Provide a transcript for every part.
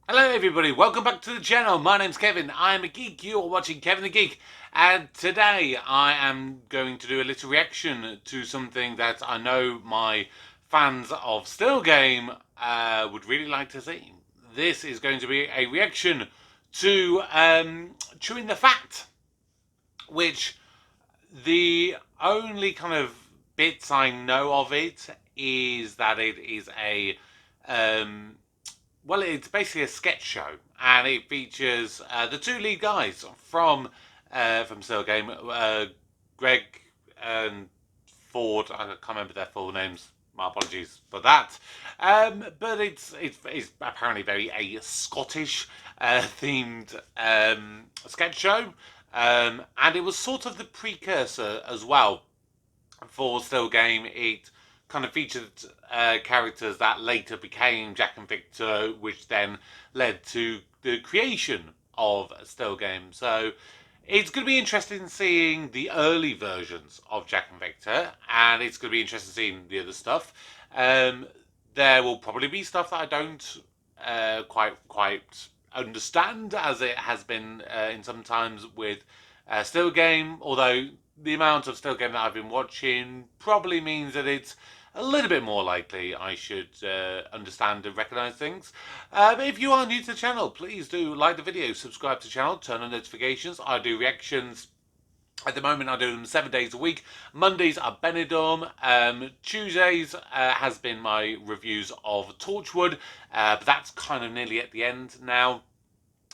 Hello everybody, welcome back to the channel. My name's Kevin, I'm a geek, you're watching Kevin the Geek. And today I am going to do a little reaction to something that I know my fans of Still Game would really like to see. This is going to be a reaction to Chewin The Fat, which the only kind of bits I know of it is that it is a well, it's basically a sketch show, and it features the two lead guys from Still Game, Greg and Ford. I can't remember their full names. My apologies for that. But it's apparently very a Scottish themed sketch show, and it was sort of the precursor as well for Still Game. It kind of featured characters that later became Jack and Victor, which then led to the creation of Still Game. So it's going to be interesting seeing the early versions of Jack and Victor, and it's going to be interesting seeing the other stuff. There will probably be stuff that I don't quite understand, as it has been in some times with Still Game, although the amount of Still Game that I've been watching probably means that it's a little bit more likely I should understand and recognise things. But if you are new to the channel, please do like the video, subscribe to the channel, turn on notifications. I do reactions. At the moment, I do them 7 days a week. Mondays are Benidorm. Tuesdays has been my reviews of Torchwood, but that's kind of nearly at the end now.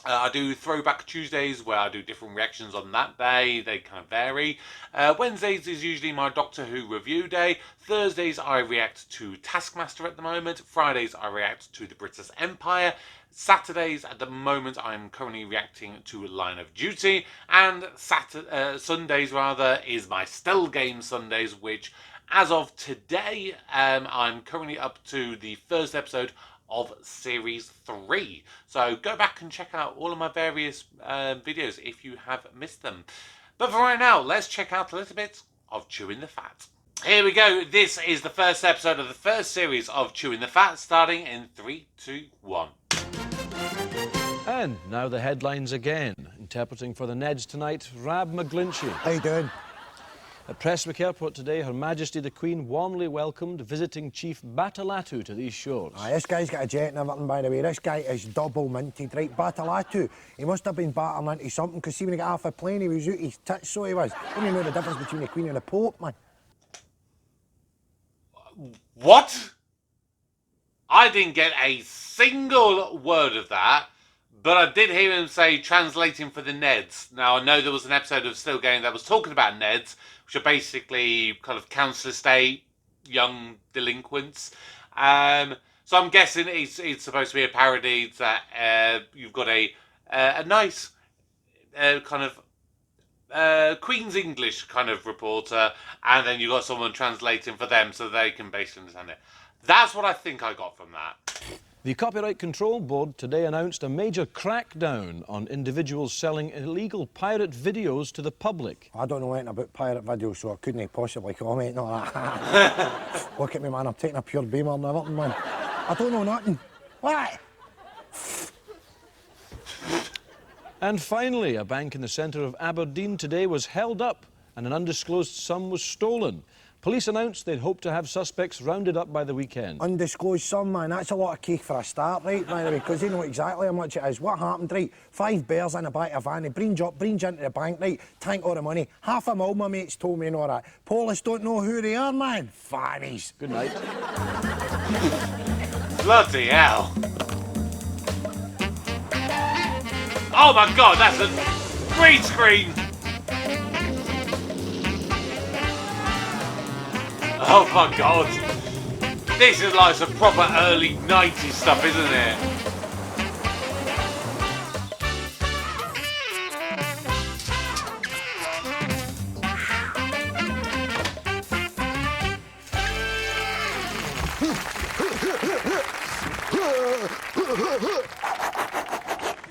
I do Throwback Tuesdays, where I do different reactions on that day. They kind of vary. Wednesdays is usually my Doctor Who review day. Thursdays I react to Taskmaster at the moment. Fridays I react to the British Empire. Saturdays, at the moment, I'm currently reacting to Line of Duty. And Sundays, rather, is my Still Game Sundays, which, as of today, I'm currently up to the first episode of Series 3. So go back and check out all of my various videos if you have missed them. But for right now, let's check out a little bit of Chewin The Fat. Here we go. This is the first episode of the first series of Chewin The Fat, starting in 3, 2, 1. And now the headlines again. Interpreting for the Neds tonight, Rab McGlinchey. How you doing? At Prestwick Airport today, Her Majesty the Queen warmly welcomed visiting Chief Batalatu to these shores. Aye, this guy's got a jet and everything, by the way. This guy is double minted, right? Batalatu. He must have been battering into something, because see, when he got off a plane, he was out his tits, so he was. Don't you know the difference between the Queen and the Pope, man? What? I didn't get a single word of that, but I did hear him say translating for the Neds. Now, I know there was an episode of Still Game that was talking about Neds, which are basically kind of council estate, young delinquents. So I'm guessing it's supposed to be a parody that you've got a nice kind of Queen's English kind of reporter, and then you've got someone translating for them so they can basically understand it. That's what I think I got from that. The Copyright Control Board today announced a major crackdown on individuals selling illegal pirate videos to the public. I don't know anything about pirate videos, so I couldn't possibly comment on that. Look at me, man. I'm taking a pure beamer and everything, man. I don't know nothing. What? And finally, a bank in the centre of Aberdeen today was held up and an undisclosed sum was stolen. Police announced they'd hope to have suspects rounded up by the weekend. Undisclosed sum, man. That's a lot of cake for a start, right, by the way, because they know exactly how much it is. What happened, right? 5 bears in the back of a van. They bring you into the bank, right? Tank all the money. $500,000, my mates told me and all that. Police don't know who they are, man. Fannies. Good night. Bloody hell. Oh my God, that's a green screen. Oh my God. This is like some proper early 90s stuff, isn't it?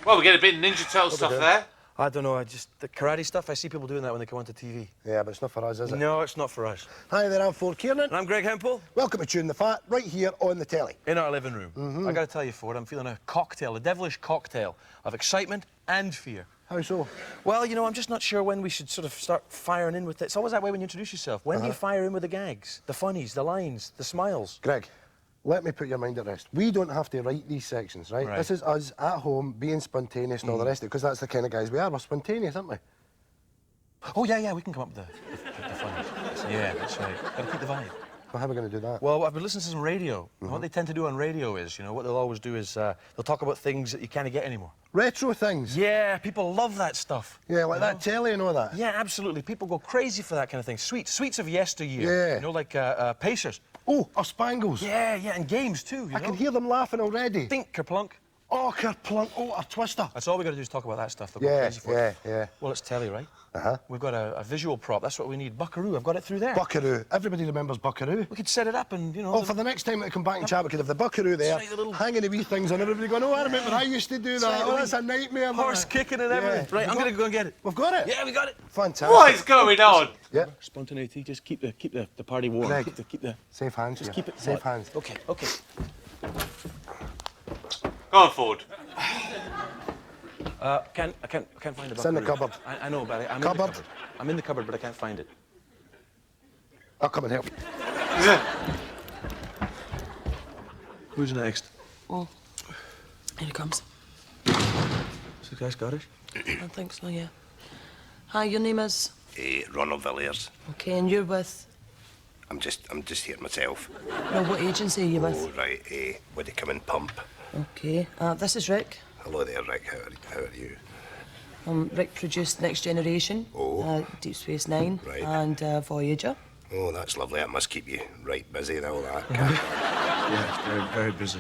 Well, we get a bit of Ninja Turtle stuff there. I don't know, the karate stuff, I see people doing that when they come onto TV. Yeah, but it's not for us, is it? No, it's not for us. Hi there, I'm Ford Kiernan. And I'm Greg Hemphill. Welcome to Chewin The Fat, right here on the telly. In our living room. I gotta tell you, Ford, I'm feeling a cocktail, a devilish cocktail of excitement and fear. How so? Well, you know, I'm just not sure when we should sort of start firing in with it. It's always that way when you introduce yourself. When do you fire in with the gags, the funnies, the lines, the smiles? Greg, let me put your mind at rest. We don't have to write these sections, right? This is us at home being spontaneous and all the rest of it, because that's the kind of guys we are. We're spontaneous, aren't we? Oh, yeah, we can come up with the funnies. Yeah, that's right. Gotta keep the vibe. Well, how are we going to do that? Well, I've been listening to some radio. And what they tend to do on radio is, you know, what they'll always do is they'll talk about things that you can't get anymore. Retro things. Yeah, people love that stuff. Yeah, like that telly and all that. Yeah, absolutely. People go crazy for that kind of thing. Sweets of yesteryear. Yeah. You know, like Pacers. Oh, our Spangles. Yeah, and games too, you I know. can hear them laughing already. Think, Kerplunk. Oh, Kerplunk. Oh, our Twister. That's all we got to do is talk about that stuff. They'll go crazy for it. Yeah. Well, it's telly, right? We've got a visual prop. That's what we need. Buckaroo. I've got it through there. Buckaroo. Everybody remembers Buckaroo. We could set it up and, you know... Oh, for the next time that come back and chat, we could have the Buckaroo there, Right, the little... hanging the wee things on everybody going, oh, I remember I used to do that. Right, Oh, that's a nightmare. Horse kicking and everything. Right, I'm going to go and get it. We've got it. Yeah, we got it. Fantastic. What is going on? Yeah. Spontaneity. Just keep the party warm. Greg. Keep the... Safe hands. Just here. keep it... Safe hands. Okay. Go on, Ford. I can't find the It's in the buckaroo. cupboard. I know, but I'm in the Cupboard? cupboard. I'm in the cupboard, but I can't find it. I'll come and help. Who's next? Oh, here he comes. Is this guy Scottish? I think so, yeah. Hi, your name is? Ronald Villiers. Okay, and you're with? I'm just here myself. No, what agency are you with? Oh, right, would they come and pump? Okay, this is Rick. Hello there, Rick, how are you? Rick produced Next Generation, Deep Space Nine, Right. and Voyager. Oh, that's lovely, that must keep you right busy and all that. Yeah, it's very, very busy.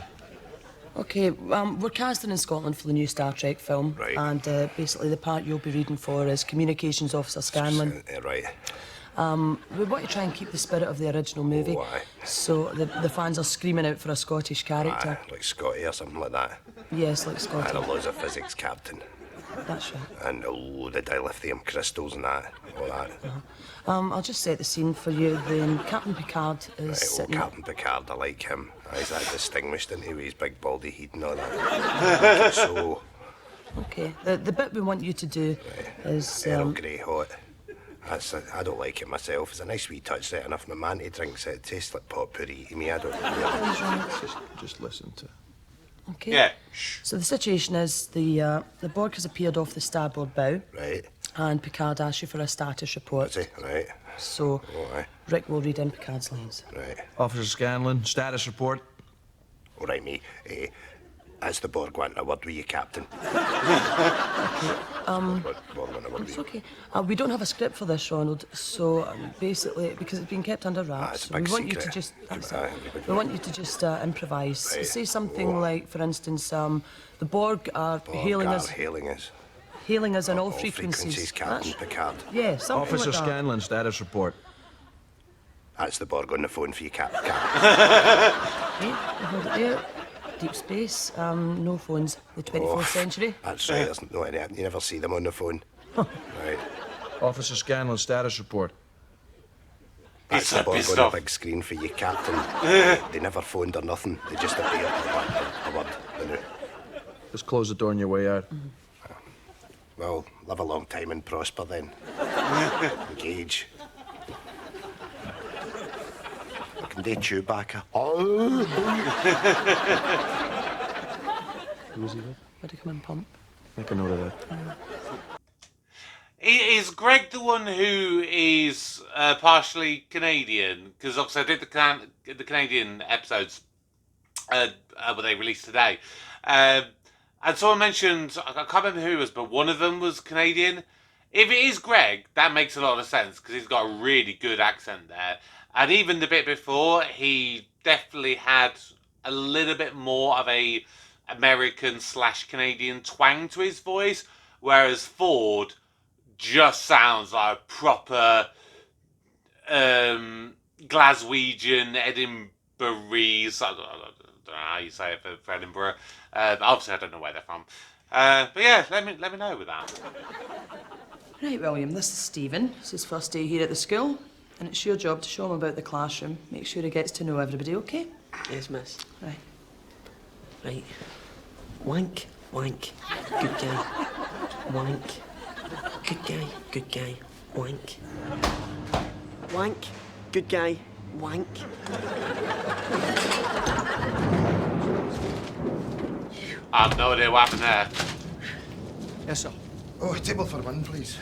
Okay, we're casting in Scotland for the new Star Trek film. Right. And basically the part you'll be reading for is Communications Officer Scanlon. Right. We want to try and keep the spirit of the original movie. Oh, aye. So the fans are screaming out for a Scottish character. Like Scotty or something like that. Yes, like And Scotty. a loads of physics captain. That's right. And a load of dilithium crystals and that, all that. I'll just set the scene for you. Then Captain Picard is Right, oh, sitting... Captain Picard, I like him. He's that distinguished, isn't he, with his big baldy head and all that. So, Okay, the bit we want you to do is... Earl Grey hot. I don't like it myself. It's a nice wee touch set enough. My man drinks it. It tastes like potpourri to me. I don't really. Just listen to... Okay. Yeah. So the situation is the Borg has appeared off the starboard bow, Right. and Picard asks you for a status report. Is he? Right. So Oh, aye. Rick will read in Picard's lines. Right. Officer Scanlon, status report. All right, me. As the Borg wanting a word with you, Captain. Borg wanting a word with It's you. okay. We don't have a script for this, Ronald. So basically, because it's been kept under it's wraps, a big we want you to secret. just Aye. we want you to just improvise. Right. Say something Oh. like, for instance, the Borg are hailing us on all frequencies. Captain That's- Picard. Yeah, something Officer like that. Scanlon, status report. That's the Borg on the phone for you, Captain. Okay, hold it there. Deep space, no phones. The 24th century. That's right. There's no any. You never see them on the phone. Right. Officer Scanlon, status report. That's He's the Borg pissed on the off. big screen for you, Captain. They never phoned or nothing. They just appeared. A word. You know. Just close the door on your way out. Well, live a long time and prosper then. Engage. I can do Chewbacca. Oh! Who is he with? Would he come and pump? Make a note of that. Is Greg the one who is partially Canadian? Because obviously I did the Canadian episodes where they released today. And someone mentioned, I can't remember who it was, but one of them was Canadian. If it is Greg, that makes a lot of sense because he's got a really good accent there. And even the bit before, he definitely had a little bit more of a American/Canadian twang to his voice, whereas Ford just sounds like a proper Glaswegian, Edinburghese, don't know how you say it for Edinburgh. Obviously, I don't know where they're from. But yeah, let me know with that. Right, William, this is Stephen. It's his first day here at the school, and it's your job to show him about the classroom. Make sure he gets to know everybody, OK? Yes, miss. Right. Right. Wank, wank, good guy. Wank. Good guy, wank. Wank, good guy, wank. I have no idea what happened there. Yes, sir. Oh, table for one, please.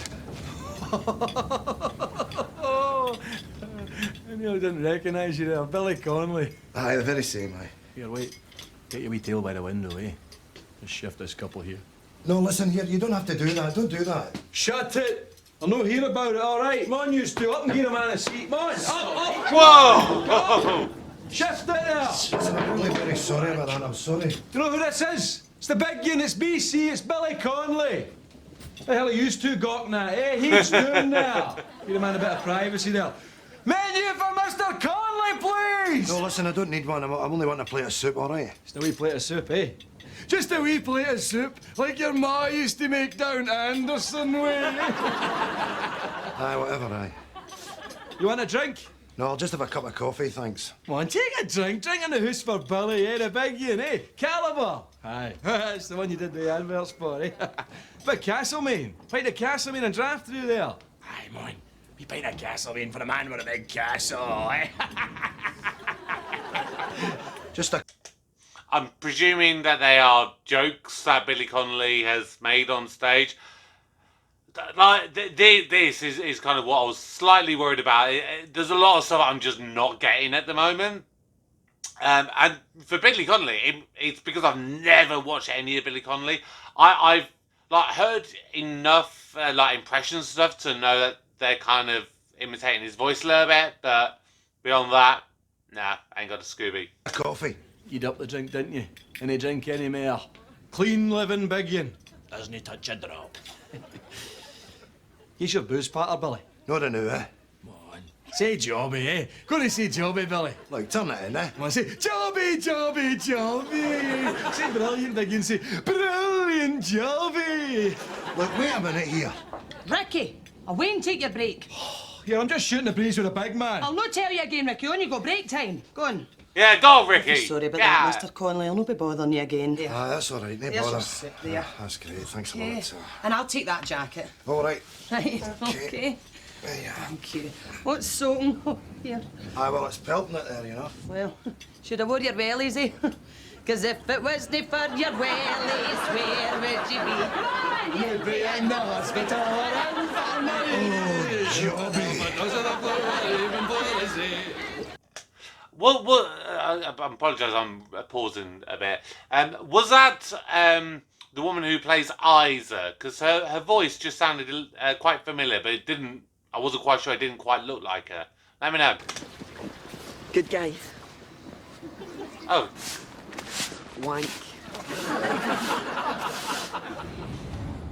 Oh, I nearly didn't recognise you there. Billy Connolly. Aye, the very same, aye. Here, wait. Get your wee tail by the window, eh? Just shift this couple here. No, listen here, you don't have to do that. Don't do that. Shut it! I'll not hear about it, all right? Come on, you two. Up and get a man a seat. Come on. Up. Whoa! Shift it there. Listen, I'm really very sorry about that. I'm sorry. Do you know who this is? It's the big un. It's BC. It's Billy Connolly. The hell are you two gawking at, eh? He's doing there. Give a man a bit of privacy there. Menu for Mr. Connolly, please! No, listen, I don't need one. I'm only wanting a plate of soup, all right? Just a wee plate of soup, eh? Just a wee plate of soup, like your ma used to make down Anderson way. Aye, whatever, aye. You want a drink? No, I'll just have a cup of coffee, thanks. Come on, take a drink. Drink in the house for Billy, eh? The big un, eh? Caliber. Aye. That's the one you did the adverts for, eh? But Castlemaine. Pint of Castlemaine and draft through there. Aye, man. We pint of Castlemaine for the man with a big castle, eh? Just a... I'm presuming that they are jokes that Billy Connolly has made on stage. Like, this is kind of what I was slightly worried about. There's a lot of stuff I'm just not getting at the moment. And for Billy Connolly, it's because I've never watched any of Billy Connolly. I've like heard enough like impression stuff to know that they're kind of imitating his voice a little bit, but beyond that, nah, I ain't got a Scooby. A coffee. You'd up the drink, didn't you? Any drink any more. Clean living big un. Doesn't touch a drop. Here's your booze patter, Billy. Not a new, eh? Come on. Say jobby, eh? Gonna say jobby, Billy. Look, turn it in, eh? Come on, say jobby, jobby, jobby. Say brilliant big un. Say brilliant jobby. Look, wait a minute here. Ricky, away and take your break. Here, I'm just shooting the breeze with a big man. I'll not tell you again, Ricky. Only got break time. Go on. Yeah, go, Ricky. Sorry about yeah. that, Mr. Connolly. I'll not be bothering you again. Aye, that's all right, no There's bother. your soup there. That's great, thanks a Okay. lot. And I'll take that jacket. All right. Right, okay. There you are. Thank you. What's soaking? Oh, here. Aye, well, it's pelting it there, you know. Well, should have wore your wellies, eh? Because if it wasn't for your wellies, where would you be? You'd be in the hospital or infirmary. Well, I apologise, I'm pausing a bit. Was that the woman who plays Isa? Because her voice just sounded quite familiar, but it didn't. I wasn't quite sure. It didn't quite look like her. Let me know. Good guy, Oh, wank.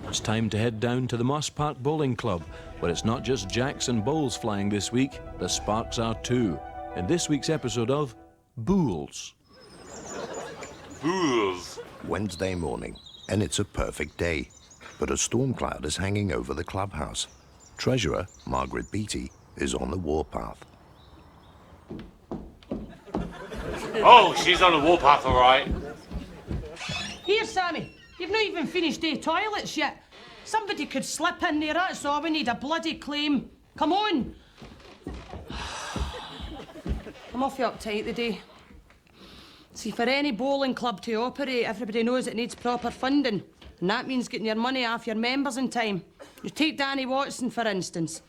It's time to head down to the Moss Park Bowling Club, where it's not just jacks and bowls flying this week, the sparks are too. In this week's episode of Bools. Bools. Wednesday morning, and it's a perfect day. But a storm cloud is hanging over the clubhouse. Treasurer, Margaret Beattie, is on the warpath. Oh, she's on the warpath, all right. Here, Sammy. You've not even finished the toilets yet. Somebody could slip in there, that's all. We need a bloody claim. Come on. I'm awfully uptight today. See, for any bowling club to operate, everybody knows it needs proper funding. And that means getting your money off your members in time. You take Danny Watson, for instance.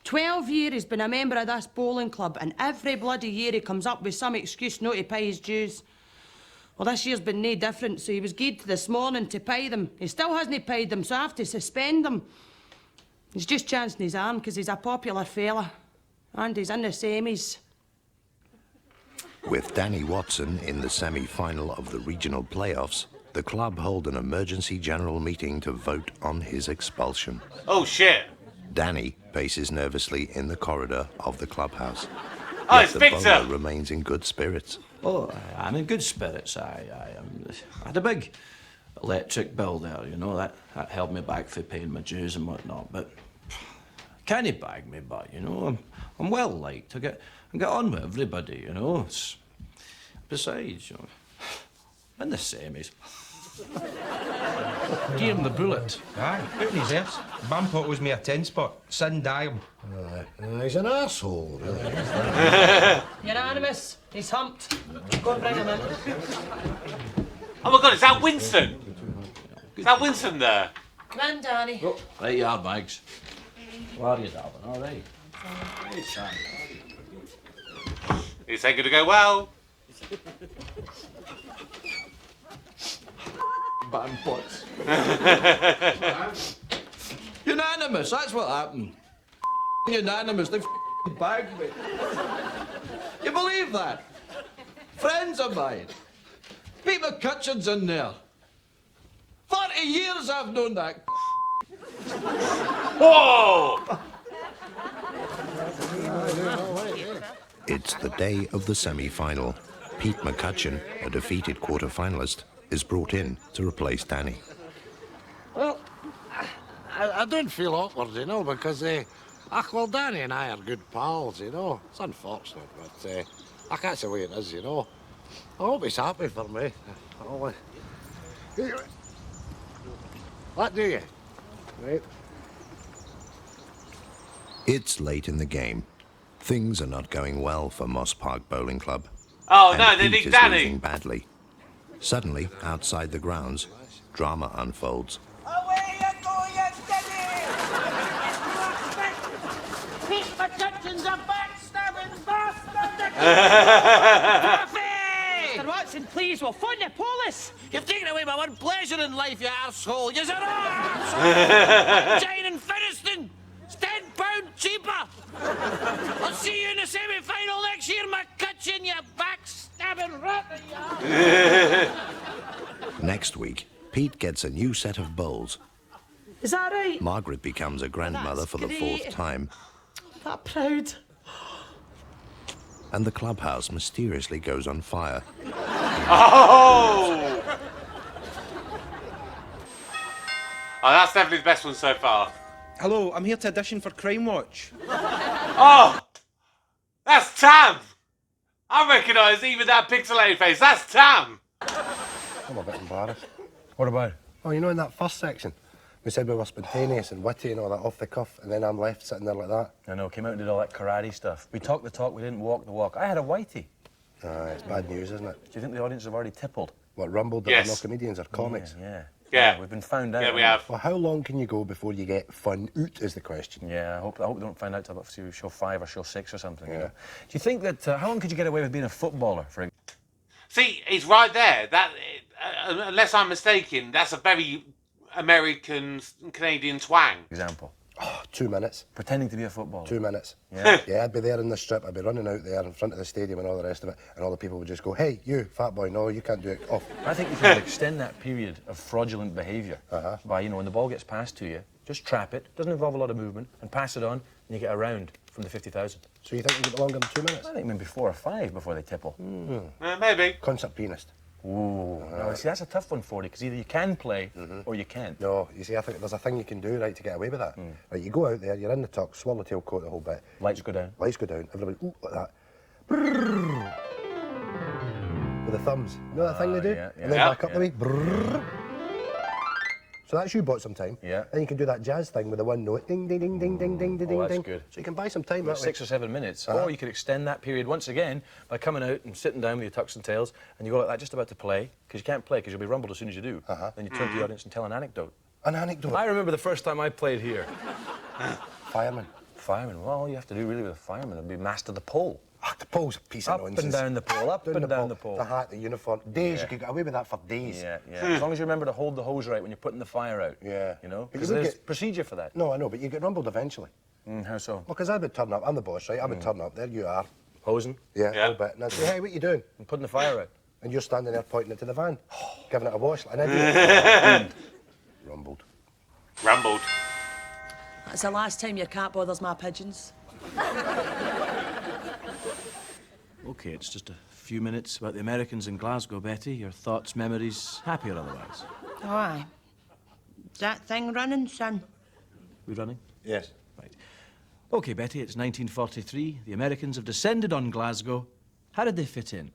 12 years he's been a member of this bowling club, and every bloody year he comes up with some excuse not to pay his dues. Well, this year's been no different, so he was geared this morning to pay them. He still hasn't paid them, so I have to suspend them. He's just chancing his arm because he's a popular fella. And he's in the semis. With Danny Watson in the semi-final of the regional playoffs, the club hold an emergency general meeting to vote on his expulsion. Oh, shit. Danny paces nervously in the corridor of the clubhouse. Oh, Yet it's the Victor. bowler remains in good spirits. Oh, I'm in good spirits. I had a big electric bill there, you know, that held me back for paying my dues and whatnot, but can't he bag me, but, you know, I'm well liked. I get on with everybody, you know. Besides, you know, in the semis. Kiernan the bullet. Aye, out in his ears. Bampot was me a 10 spot. Sin dial. He's an arsehole, really. Unanimous. He's humped. Go and bring him in. Oh my God, is that Winston? Is that Winston there? Come in, Danny. Oh, right you are, Bags. How are you, darling? All right. Hey, Sam. It's ain't gonna go well. Bampots. Unanimous, that's what happened. Unanimous, they bagged me. You believe that? Friends of mine. Pete McCutcheon's in there. 40 years I've known that. Whoa! It's the day of the semi-final. Pete McCutcheon, a defeated quarter-finalist, is brought in to replace Danny. Well, I don't feel awkward, you know, because, well, Danny and I are good pals, you know. It's unfortunate, but that's the way it is, you know. I hope he's happy for me. What do you? Right. It's late in the game. Things are not going well for Moss Park Bowling Club. Oh and no, they Pete need is Danny. losing badly. Suddenly, outside the grounds, drama unfolds. Away you go, you steady! Pete McCutcheon's a backstabbing bastard! Mr. Watson, please, we'll phone the police. You've taken away my one pleasure in life, you arsehole. You're an arsehole. Jane and Finiston. It's £10 cheaper. I'll see you in the semi-final next year, McCutcheon, you backstabbing rat. Next week, Pete gets a new set of bowls. Is that right? Margaret becomes a grandmother That's for the great. 4th time, That proud. and the clubhouse mysteriously goes on fire. Oh! Oh, that's definitely the best one so far. Hello, I'm here to audition for Crime Watch. Oh! That's Tam! I recognise even that pixelated face. That's Tam! I'm a bit embarrassed. What about? Oh, you know, in that first section, we said we were spontaneous and witty and all that off the cuff, and then I'm left sitting there like that. I know, came out and did all that karate stuff. We talked the talk, we didn't walk the walk. I had a whitey. It's bad news, isn't it? Do you think the audience have already tippled? What, rumbled that Yes. we're not comedians or comics? Yeah. We've been found out. Yeah, we have. Well, how long can you go before you get fun out, is the question. Yeah, I hope they don't find out till about show 5 or show 6 or something. You know? Do you think that, how long could you get away with being a footballer, for See, he's right there. That, unless I'm mistaken, that's a very American Canadian twang. example? 2 minutes. Pretending to be a footballer. 2 minutes. Yeah. Yeah, I'd be there in the strip, I'd be running out there in front of the stadium and all the rest of it, and all the people would just go, hey, you, fat boy, no, you can't do it, off. I think you can extend that period of fraudulent behaviour by, you know, when the ball gets passed to you, just trap it, doesn't involve a lot of movement, and pass it on, and you get a round from the 50,000. So you think you get longer than 2 minutes? I think maybe 4 or 5 before they tipple. Maybe. Concert pianist. Ooh, no, see, that's a tough one for you, because either you can play or you can't. No, you see, I think there's a thing you can do, right, to get away with that. Right, you go out there, you're in the tux, swallowtail coat the whole bit. Lights go down. Lights go down, everybody, ooh, like that. Brrrr. With the thumbs. You know that thing they do? yeah, yeah. And then Yeah. back up the way. Brrrr. So that's you bought some time. Yeah. Then you can do that jazz thing with the one note. Ding, ding, ding, ding, ding, ding, ding, ding, that's ding. good. So you can buy some time that way. 6 or 7 minutes. Or you could extend that period once again by coming out and sitting down with your tux and tails, and you go like that just about to play, because you can't play because you'll be rumbled as soon as you do. Then you turn to the audience and tell an anecdote. An anecdote. I remember the first time I played here. Fireman. Fireman, well, all you have to do really with a fireman would be master the pole. Ah, the pole's a piece of Up nonsense. and down the pole, up and down the pole. The hat, the uniform. Days, you could get away with that for days. Yeah, yeah. As long as you remember to hold the hose right when you're putting the fire out. Yeah. You know? But Because you would there's get- procedure for that. No, I know, but you get rumbled eventually. How so? Well, because I would turn up, I'm the boss, right? I would turn up, there you are. Hosing Yeah, Yeah. all bit. And I'd say, hey, what you doing? and putting the fire out. And you're standing there pointing it to the van, giving it a wash. And then you rumbled. Rambled. That's the last time your cat bothers my pigeons. Okay, it's just a few few minutes about the Americans in Glasgow, Betty. Your thoughts, memories, happy or otherwise? Oh, aye. Is that thing running, son? We running? Yes. Right. OK, Betty, it's 1943. The Americans have descended on Glasgow. How did they fit in?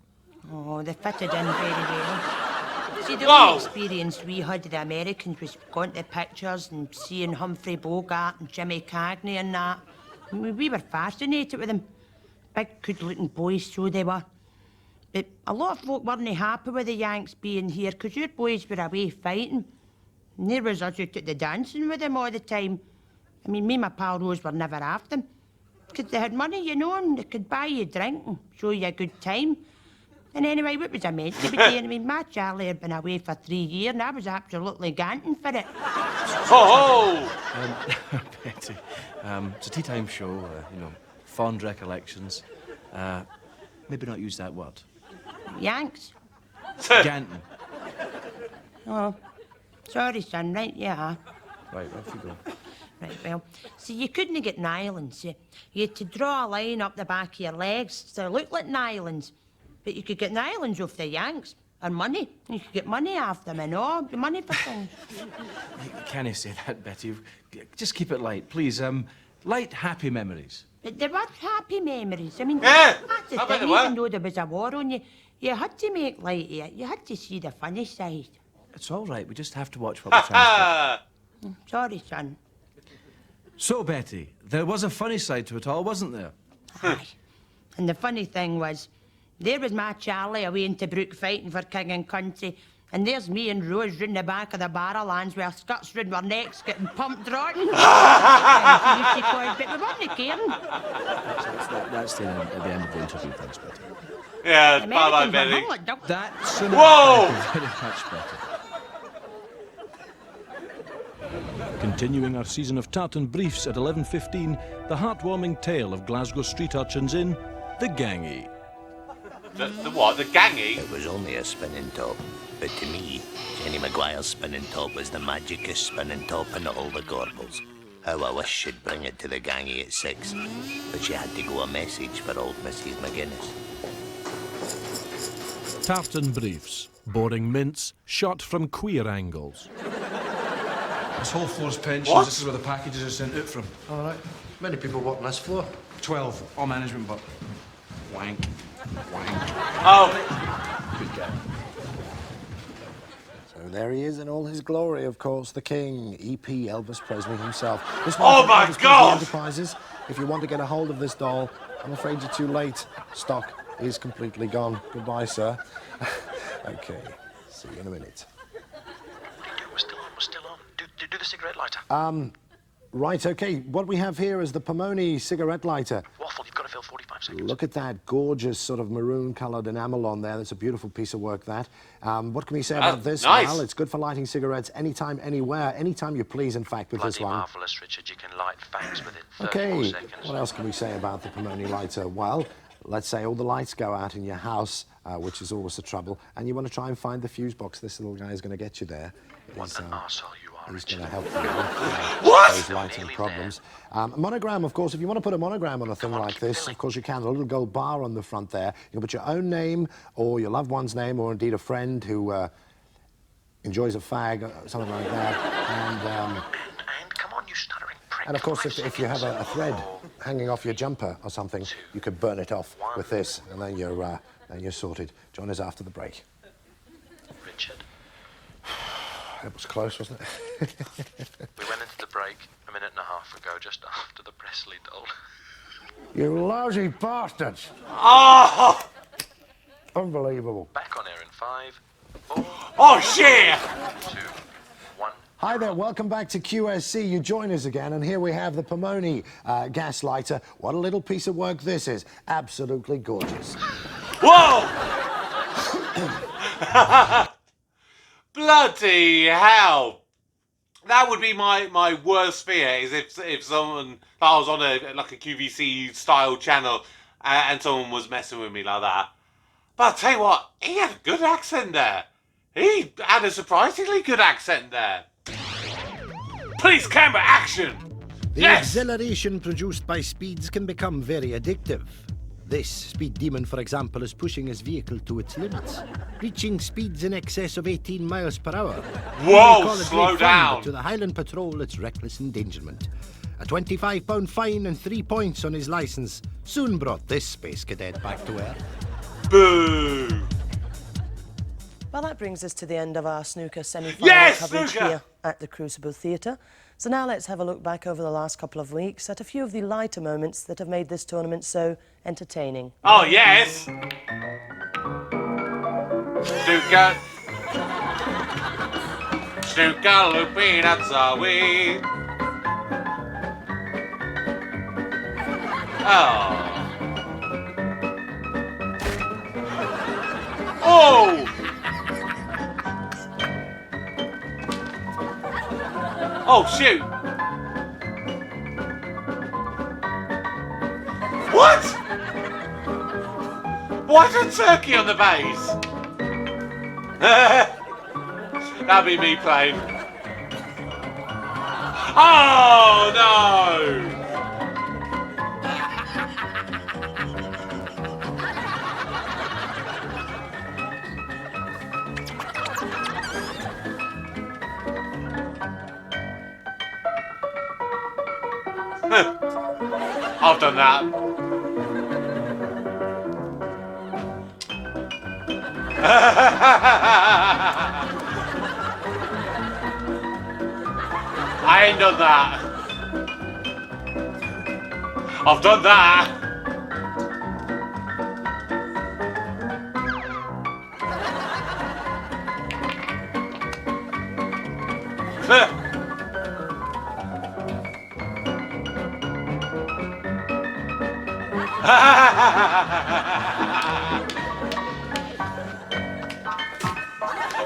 Oh, they fitted in very well. See, the Wow. only experience we had of the Americans was going to pictures and seeing Humphrey Bogart and Jimmy Cagney and that. We were fascinated with them. Big, good-looking boys, so they were. But a lot of folk weren't happy with the Yanks being here, because your boys were away fighting. And there was us who took the dancing with them all the time. I mean, me and my pal Rose were never after them. Because they had money, you know, and they could buy you a drink and show you a good time. And anyway, what was I meant to be doing? I mean, my Charlie had been away for 3 years, and I was absolutely ganting for it. Ho Betty, it's a tea time show, you know, fond recollections. Maybe not use that word. Yanks? Ganton. Oh, sorry, son, right, yeah. Right, off you go. Right, well, see, you couldn't get nylons. You had to draw a line up the back of your legs so they looked like nylons. But you could get nylons off the Yanks, and money. You could get money off them and all, the money for things. Can you say that, Betty? Just keep it light, please. Light, happy memories. But there were happy memories. I mean, Yeah, that's the I bet thing, there were. even though there was a war on you, you had to make light of it. You had to see the funny side. It's all right, we just have to watch what we transmit. Sorry, son. So, Betty, there was a funny side to it all, wasn't there? Aye. And the funny thing was, there was my Charlie away in Tobruk fighting for king and country, and there's me and Rose round the back of the Barrowlands with our skirts round our necks getting pumped rotten. But we weren't caring. That's the end, at the end of the interview, thanks, Betty. Yeah, The bye-bye, Americans were Betty. hung like duck. That's enough. Whoa! Thank you very much, Betty. Continuing our season of tartan briefs at 11:15, the heartwarming tale of Glasgow street urchins in The Gangy. The what? The gangy? It was only a spinning top, but to me, Jenny Maguire's spinning top was the magicest spinning top in all the Gorbals. How I wish she'd bring it to the Gangy at 6, but she had to go a message for old Mrs. McGuinness. Tartan briefs, boring mints, shot from queer angles. This whole floor's pensions. What? This is where the packages are sent out from. All right. Many people work on this floor. 12, all management, but wank. Oh, Good guy. So there he is in all his glory, of course, the king, E.P. Elvis Presley himself. This Oh, one from my Elvis Presley God! Enterprises. If you want to get a hold of this doll, I'm afraid you're too late. Stock is completely gone. Goodbye, sir. Okay, see you in a minute. We're still on. Do the cigarette lighter. Right, okay, what we have here is the Pomone cigarette lighter. Waffle, you've got to fill 45 seconds. Look at that gorgeous sort of maroon-coloured enamel on there. That's a beautiful piece of work, that. What can we say about this? Nice. Well, it's good for lighting cigarettes anytime, anywhere, anytime you please, in fact, with this Bloody one. marvellous, Richard. You can light fangs with it. 34 Okay, seconds. what else can we say about the Pomone lighter? Well, let's say all the lights go out in your house, which is always a trouble, and you want to try and find the fuse box. This little guy is going to get you there. What an arsehole you are, He's Richard. going to help you with What? those lighting problems. A monogram, of course, if you want to put a monogram on a thing like this, of course you can. A little gold bar on the front there. You can put your own name or your loved one's name or indeed a friend who enjoys a fag or something like that. And come on, you stuttering prick. and of course, 5 if you have seconds. a thread hanging off your jumper or something, you could burn it off with this, and then you're sorted. Join us after the break. Richard, That was close, wasn't it? we went into the break a minute and a half ago, just after the Presley doll. You lousy bastards! oh, Unbelievable. Back on air in 5, 4, oh shit! 2, 1. Hi there, welcome back to QSC. You join us again, and here we have the Pomone gas lighter. What a little piece of work this is. Absolutely gorgeous. Whoa! Bloody hell! That would be my worst fear. Is if someone, if I was on a QVC style channel and someone was messing with me like that. But I'll tell you what, he had a good accent there. He had a surprisingly good accent there. Police camera action. The Yes! exhilaration produced by speeds can become very addictive. This speed demon, for example, is pushing his vehicle to its limits, reaching speeds in excess of 18 miles per hour. Whoa, slow down. But to the Highland Patrol, it's reckless endangerment. A £25 fine and 3 points on his licence soon brought this space cadet back to Earth. Boo! Well, that brings us to the end of our snooker semi-final coverage snooker! here at the Crucible Theatre. So now let's have a look back over the last couple of weeks at a few of the lighter moments that have made this tournament so entertaining. Oh, yes! Snooker. Snooker, loopy, that's our way. Oh. Oh! Oh, shoot! What? Why's a turkey on the base? That'd be me playing. Oh, no! I've done that. I ain't done that. I've done that.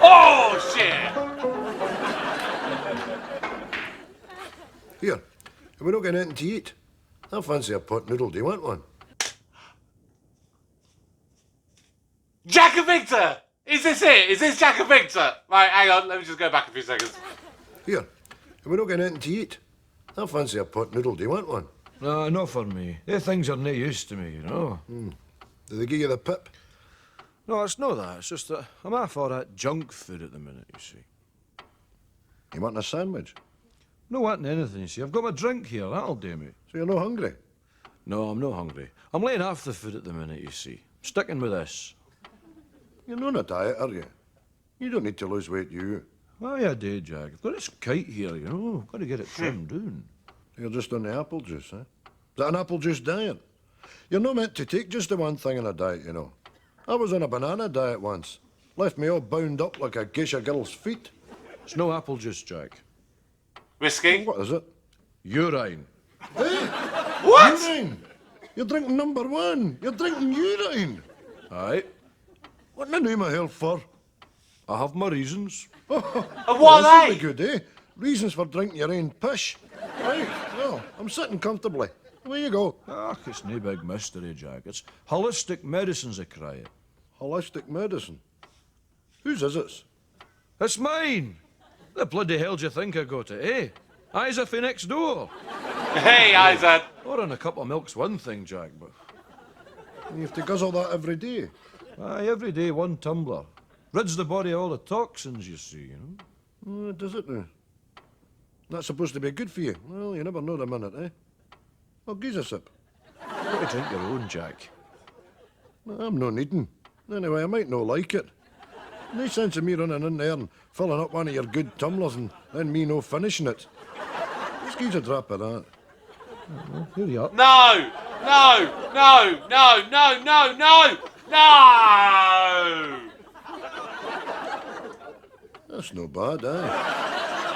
Oh, shit! Here, we're not getting anything to eat. I fancy a pot noodle. Do you want one? Jack and Victor! Is this it? Is this Jack and Victor? Right, hang on, let me just go back a few seconds. Here, we're not getting anything to eat. I fancy a pot noodle. Do you want one? No, not for me. They things are no use to me, you know. Do they give you the pip? No, it's not that. It's just that I'm off all that junk food at the minute, you see. You want a sandwich? No wanting anything, you see. I've got my drink here. That'll do me. So you're not hungry? No, I'm not hungry. I'm laying off the food at the minute, you see. I'm sticking with this. You're not on a diet, are you? You don't need to lose weight, you. Aye, I do, Jack. I've got this kite here, you know. I've got to get it trimmed down. You're just on the apple juice, eh? Is that an apple juice diet? You're not meant to take just the one thing in a diet, you know. I was on a banana diet once. Left me all bound up like a geisha girl's feet. It's no apple juice, Jack. Whiskey? What is it? Urine. Hey! What? Urine! You're drinking number one. You're drinking urine. Aye. What in the name of hell for? I have my reasons. What are they? Good, eh? Reasons for drinking your own pish. Right, well, I'm sitting comfortably. Where you go? Ah, it's no big mystery, Jack. It's holistic medicine's a cry it. Holistic medicine? Whose is it? It's mine. The bloody hell do you think I got it, eh? Isa for next door. Hey, Isa. Ordering a cup of milk's one thing, Jack, but... You have to guzzle that every day. Aye, every day 1 tumbler. Rids the body of all the toxins, you see, you know. Oh, does it now? That's supposed to be good for you. Well, you never know the minute, eh? Well, give us a sip. You've got to drink your own, Jack. I'm no needing. Anyway, I might not like it. No sense of me running in there and filling up one of your good tumblers and then me no finishing it. Just give us a drop of that. Well, here you are. No! No! No! No! No! No! No! No! That's no bad, eh?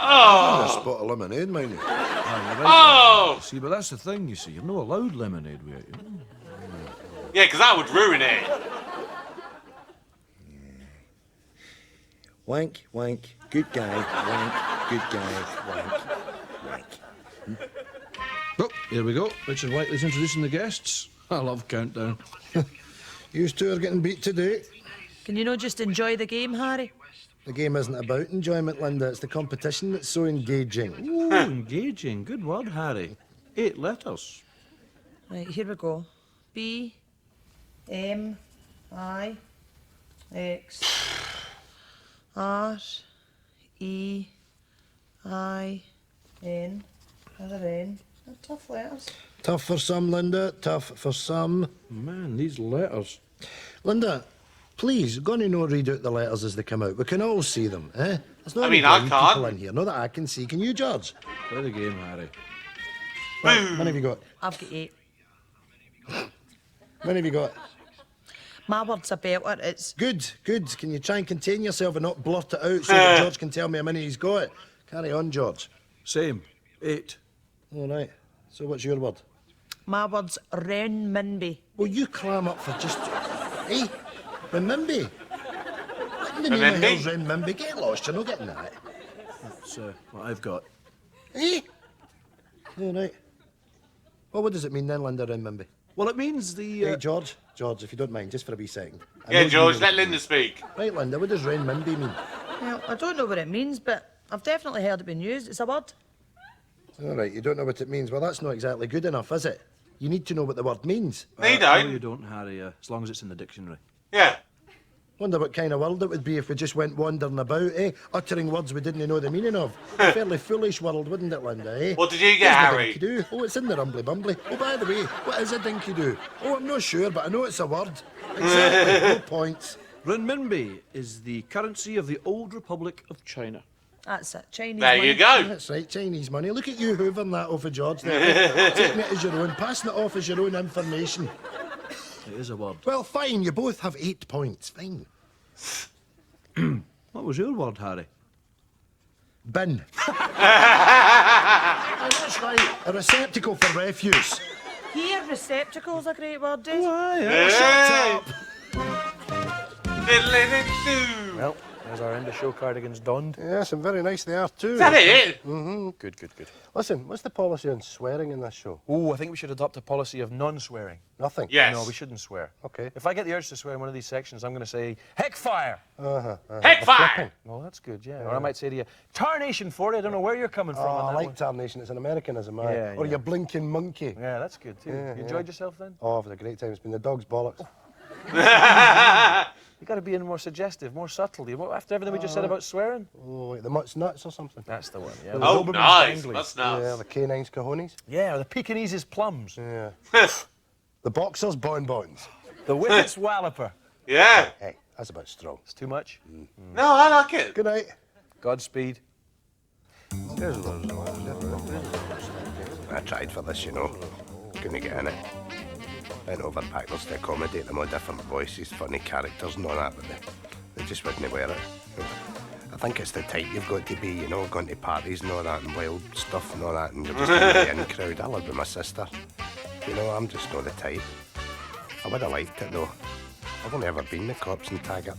Oh! A spot of lemonade, mind you. Oh! See, but that's the thing, you see. You're not allowed lemonade with it, you know. Yeah, because that would ruin it. Wank, wank, good guy, wank, good guy, wank, wank. Oh, here we go. Richard Whiteley's introducing the guests. I love Countdown. You two are getting beat today. Can you not just enjoy the game, Harry? The game isn't about enjoyment, Linda. It's the competition that's so engaging. Ooh, engaging. Good word, Harry. 8 letters. Right, here we go. B, M I X R E I N. Another N. They're tough letters. Tough for some, Linda. Tough for some. Man, these letters. Linda, please, gonna no read out the letters as they come out. We can all see them, eh? There's not I any mean, I blind can't. people in here. Not that I can see. Can you, George? Play the game, Harry. Right, how many have you got? I've got 8. How many have you got? My word's a belter. It's Good, good. Can you try and contain yourself and not blurt it out so that George can tell me how many he's got? Carry on, George. Same. 8. All right. So what's your word? my word's renminbi. Well, you clam up for just... Hey, renminbi? What in the name of hell's renminbi? Get lost, you're not getting that. That's what I've got. Hey? All right. Well, what does it mean then, Linda, renminbi? Well, it means the... Hey, George, if you don't mind, just for a wee second. Yeah, George, let Linda speak. Right, Linda, what does renminbi mean? Well, I don't know what it means, but I've definitely heard it being used. It's a word. All right, you don't know what it means. Well, that's not exactly good enough, is it? You need to know what the word means. No, you No, don't. you don't, Harry, as long as it's in the dictionary. Yeah. Wonder what kind of world it would be if we just went wandering about, eh? Uttering words we didn't know the meaning of. A fairly foolish world, wouldn't it, Linda, eh? What did you get, Here's the Harry? dinky-doo. Oh, it's in the rumbly-bumbly. Oh, by the way, what is a dinky-doo? Oh, I'm not sure, but I know it's a word. Exactly, no points. Renminbi is the currency of the old Republic of China. That's it. Chinese There money. you go. That's right, Chinese money. Look at you hoovering that off of George there. Taking it as your own, passing it off as your own information. It is a word. Well, fine, you both have 8 points. Fine. What was your word, Harry? Bin. Oh, that's right, a receptacle for refuse. Here, receptacle's a great word, eh? Hey. Shut up. Diddly-doo. Well, there's our end of show cardigans donned. Yes, and very nice they are too. Is that it? Mm-hmm. Good, good, good. Listen, what's the policy on swearing in this show? Oh, I think we should adopt a policy of non-swearing. Nothing? Yes. No, we shouldn't swear. Okay. If I get the urge to swear in one of these sections, I'm going to say, heck fire! Heck fire! Well, that's good, yeah. Or I might say to you, tarnation for you. I don't know where you're coming from Oh, on I that like one. tarnation. It's an Americanism, aye. Yeah, Or yeah. you blinking monkey. Yeah, that's good too. Yeah, You enjoyed yourself then? Oh, I've had a great time. It's been the dog's bollocks. You got to be in more suggestive, more subtle. After everything we just said about swearing? Oh, like the mutt's nuts or something. That's the one, yeah. Oh, The Doberman's nice. Dangleys. That's nice. Yeah, the canines cojones. Yeah, or the Pekinese plums. Yeah. The boxers bonbons. The Whippet's Walloper. Yeah. Hey, that's about strong. It's too much? No, I like it. Good night. Godspeed. I tried for this, you know. Couldn't get in it. Went over backwards to accommodate them all different voices, funny characters and all that, but they just wouldn't wear it. I think it's the type you've got to be, you know, going to parties and all that and wild stuff and all that, and you're just in the in crowd. I live with my sister. You know, I'm just not the type. I would have liked it though. I've only ever been the Corpse and Taggart.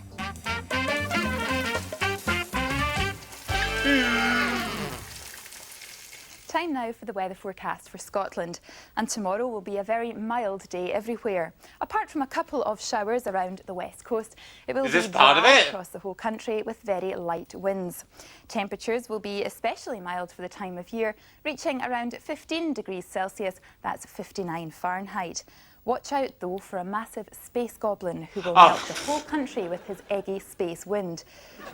Time now for the weather forecast for Scotland, and tomorrow will be a very mild day everywhere. Apart from a couple of showers around the west coast, it will Is be this part of dry it? across the whole country with very light winds. Temperatures will be especially mild for the time of year, reaching around 15 degrees Celsius, that's 59 Fahrenheit. Watch out, though, for a massive space goblin who will melt the whole country with his eggy space wind.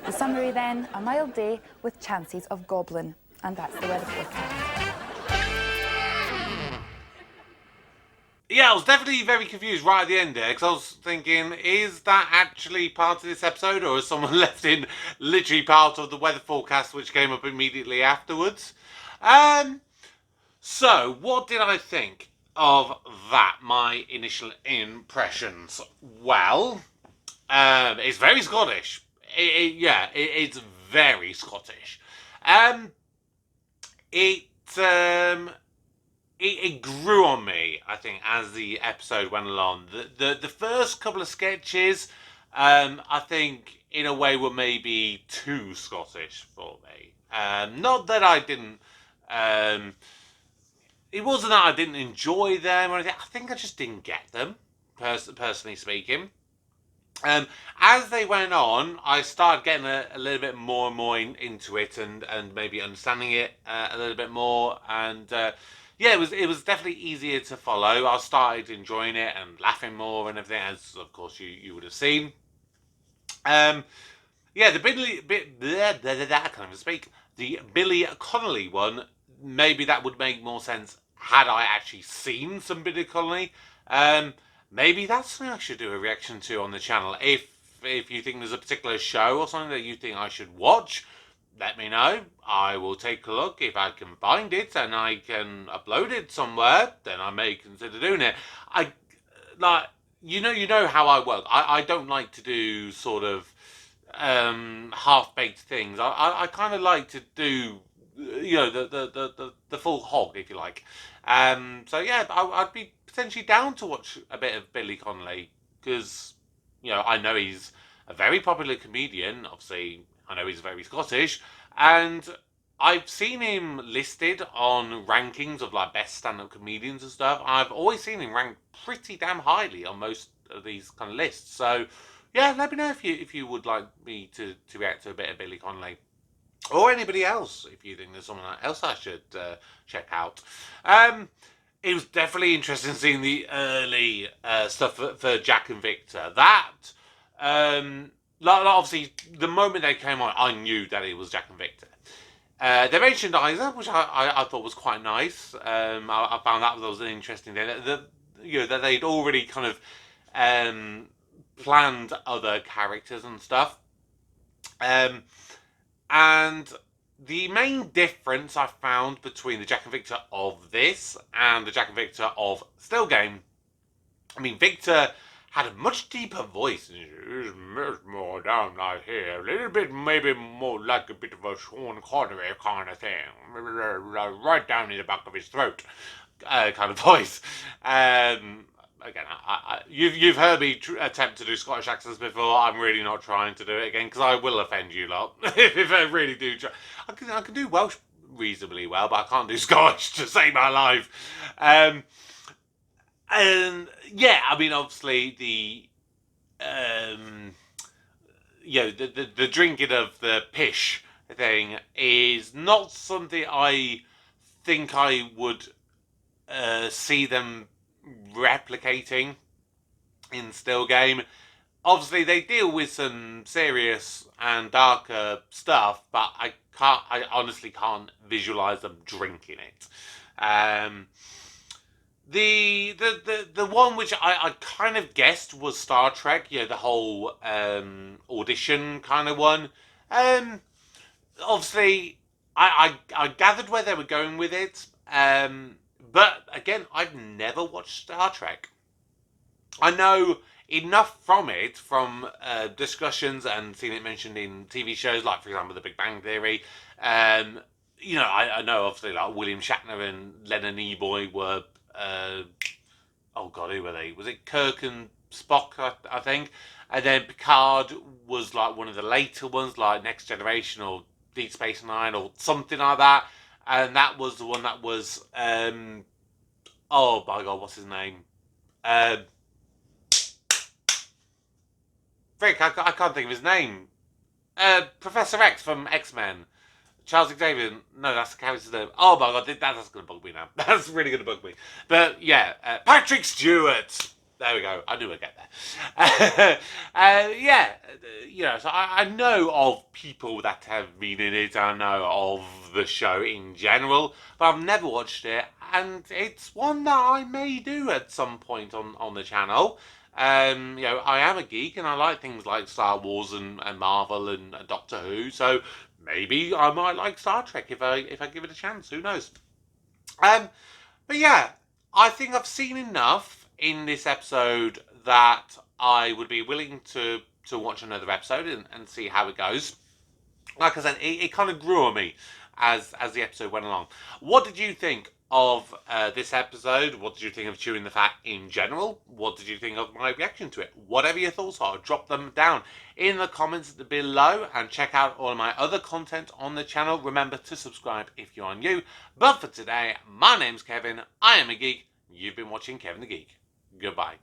The summary then, a mild day with chances of goblin. And that's the weather forecast. Yeah, I was definitely very confused right at the end there, because I was thinking, is that actually part of this episode, or has someone left in literally part of the weather forecast which came up immediately afterwards? So, what did I think of that, my initial impressions? Well, it's very Scottish. It's very Scottish. It grew on me, I think, as the episode went along. The first couple of sketches, I think, in a way, were maybe too Scottish for me. Not that I didn't... it wasn't that I didn't enjoy them or anything. I think I just didn't get them, personally speaking. As they went on, I started getting a little bit more and more into it, and maybe understanding it a little bit more. And yeah, it was definitely easier to follow. I started enjoying it and laughing more and everything, as of course you would have seen. Yeah, the I can't even speak. The Billy Connolly one, maybe that would make more sense had I actually seen some Billy Connolly. Maybe that's something I should do a reaction to on the channel. If you think there's a particular show or something that you think I should watch, let me know. I will take a look. If I can find it and I can upload it somewhere, then I may consider doing it. I like you know how I work. I don't like to do sort of half-baked things. I kind of like to do the full hog, if you like. So yeah, I'd be potentially down to watch a bit of Billy Connolly, because I know he's a very popular comedian. Obviously, I know he's very Scottish, and I've seen him listed on rankings of like best stand-up comedians and stuff. I've always seen him ranked pretty damn highly on most of these kind of lists. So yeah, let me know if you would like me to react to a bit of Billy Connolly. Or anybody else, if you think there's someone else I should check out. It was definitely interesting seeing the early stuff for Jack and Victor. That, obviously, the moment they came on, I knew that it was Jack and Victor. They mentioned Isa, which I thought was quite nice. I found that was an interesting thing. That they'd already kind of planned other characters and stuff. And the main difference I found between the Jack and Victor of this and the Jack and Victor of Still Game, I mean, Victor had a much deeper voice. It's much more down like here. A little bit, maybe more like a bit of a Sean Connery kind of thing. Right down in the back of his throat kind of voice. Again, you've heard me attempt to do Scottish accents before. I'm really not trying to do it again, because I will offend you lot if I really do try. I can do Welsh reasonably well, but I can't do Scottish to save my life. And yeah, I mean, obviously the the drinking of the pish thing is not something I think I would see them replicating in Still Game. Obviously, they deal with some serious and darker stuff, but I honestly can't visualize them drinking it. The one which I kind of guessed was Star Trek, the whole audition kind of one. Obviously, I gathered where they were going with it. But again, I've never watched Star Trek. I know enough from it, from discussions and seen it mentioned in TV shows, like, for example, The Big Bang Theory. I know, obviously, like, William Shatner and Leonard Nimoy were... oh, God, who were they? Was it Kirk and Spock, I think? And then Picard was, like, one of the later ones, like Next Generation or Deep Space Nine or something like that. And that was the one that was, oh my God, what's his name? Frick, I can't think of his name. Professor X from X-Men. Charles Xavier. No, that's the character's name. Oh my God, that's going to bug me now. That's really going to bug me. But yeah, Patrick Stewart. There we go. I knew I'd get there. Yeah, so I know of people that have been in it. I know of the show in general, but I've never watched it, and it's one that I may do at some point on the channel. I am a geek, and I like things like Star Wars and Marvel and Doctor Who, so maybe I might like Star Trek if I give it a chance. Who knows? But yeah, I think I've seen enough in this episode that I would be willing to watch another episode and see how it goes. Like I said, it kind of grew on me as the episode went along. What did you think of this episode? What did you think of Chewin The Fat in general? What did you think of my reaction to it? Whatever your thoughts are, drop them down in the comments below, and check out all of my other content on the channel. Remember to subscribe if you are new. But for today, my name's Kevin, I am a geek, you've been watching Kevin the Geek. Goodbye.